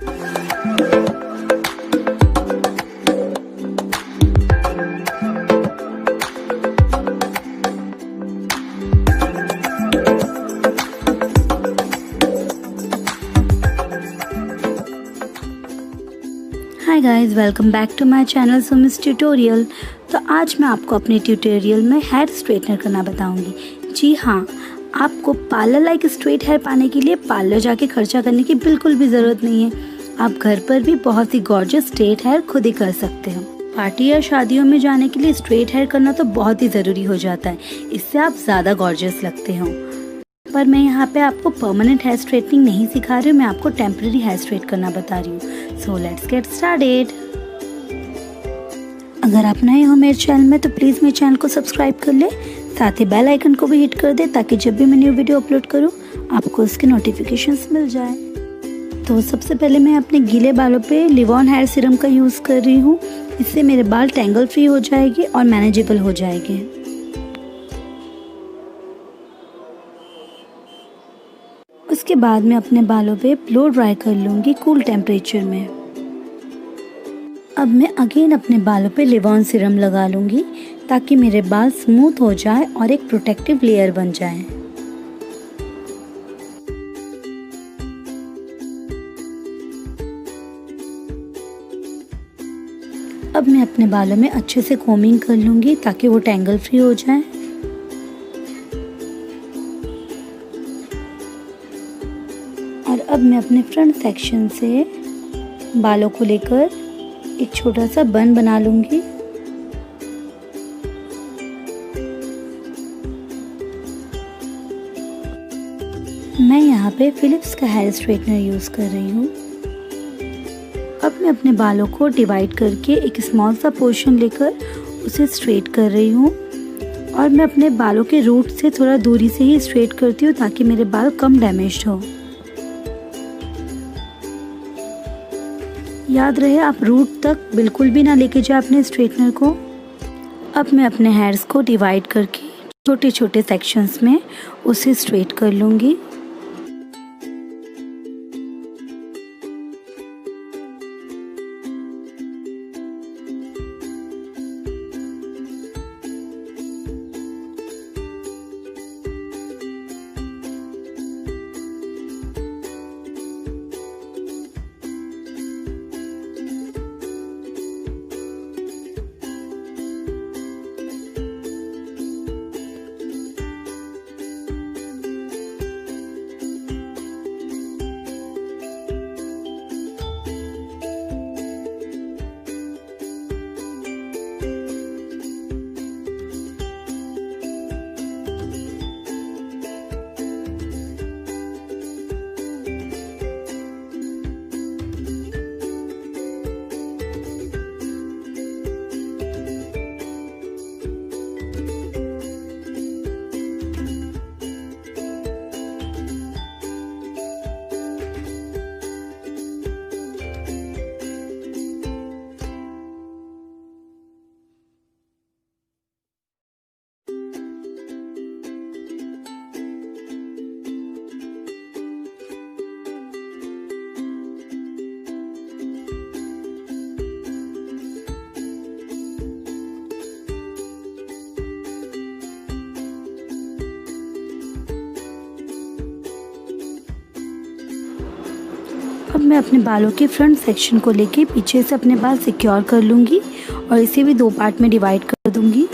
Hi guys, welcome back to my channel सुमिस tutorial. तो आज मैं आपको अपने ट्यूटोरियल में हेयर स्ट्रेटनर करना बताऊंगी। जी हाँ, आपको पार्लर लाइक स्ट्रेट हेयर पाने के लिए पार्लर जाके खर्चा करने की बिल्कुल भी ज़रूरत नहीं है। आप घर पर भी बहुत ही गॉर्जियस स्ट्रेट हेयर खुद ही कर सकते हो। पार्टी या शादियों में जाने के लिए स्ट्रेट हेयर करना तो बहुत ही ज़रूरी हो जाता है, इससे आप ज़्यादा गॉर्जियस लगते हो। पर मैं यहाँ पे आपको परमानेंट हेयर स्ट्रेटनिंग नहीं सिखा रही हूँ, मैं आपको टेम्पररी हेयर स्ट्रेट करना बता रही हूँ। So let's get started. अगर आप नए हो मेरे चैनल में तो प्लीज़ मेरे चैनल को सब्सक्राइब कर ले, साथ ही बेल आइकन को भी हिट कर दे ताकि जब भी मैं न्यू वीडियो अपलोड करूँ आपको उसके नोटिफिकेशंस मिल जाए। तो सबसे पहले मैं अपने गीले बालों पे लिव ऑन हेयर सीरम का यूज़ कर रही हूँ। इससे मेरे बाल टेंगल फ्री हो जाएंगे और मैनेजेबल हो जाएंगे। उसके बाद मैं अपने बालों पे ब्लो ड्राई कर लूँगी कूल टेम्परेचर में। अब मैं अगेन अपने बालों पे लिव ऑन सीरम लगा लूँगी ताकि मेरे बाल स्मूथ हो जाए और एक प्रोटेक्टिव लेयर बन जाए। अब मैं अपने बालों में अच्छे से कोमिंग कर लूँगी ताकि वो टेंगल फ्री हो जाए। और अब मैं अपने फ्रंट सेक्शन से बालों को लेकर एक छोटा सा बन बना लूँगी। मैं यहाँ पे फिलिप्स का हेयर स्ट्रेटनर यूज़ कर रही हूँ। अब मैं अपने बालों को डिवाइड करके एक स्मॉल सा पोर्शन लेकर उसे स्ट्रेट कर रही हूँ और मैं अपने बालों के रूट से थोड़ा दूरी से ही स्ट्रेट करती हूँ ताकि मेरे बाल कम डैमेज्ड हो। याद रहे आप रूट तक बिल्कुल भी ना लेके जाए अपने स्ट्रेटनर को। अब मैं अपने हेयर्स को डिवाइड करके छोटे छोटे सेक्शंस में उसे स्ट्रेट कर लूँगी। अब मैं अपने बालों के फ्रंट सेक्शन को लेके पीछे से अपने बाल सिक्योर कर लूँगी और इसे भी 2 पार्ट में डिवाइड कर दूँगी।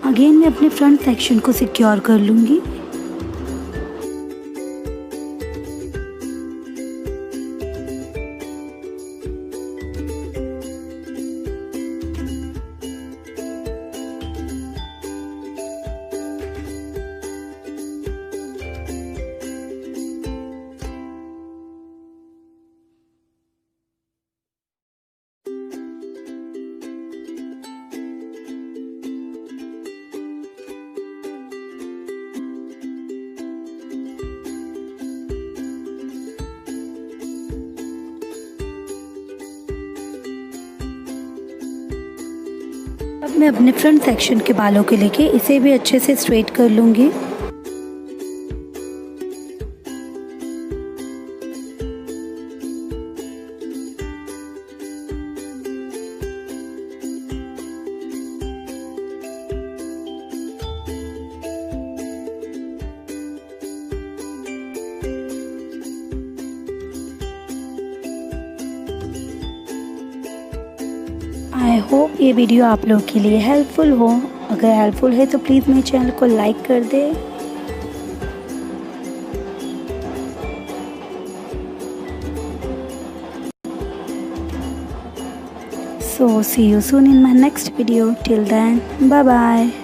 अगेन मैं अपने फ्रंट सेक्शन को सिक्योर कर लूँगी। मैं अपने फ्रंट सेक्शन के बालों के लेके इसे भी अच्छे से स्ट्रेट कर लूँगी। आई होप ये वीडियो आप लोगों के लिए हेल्पफुल हो। अगर हेल्पफुल है तो प्लीज़ मेरे चैनल को लाइक कर दे। So see you soon in my next video. Till then, bye bye.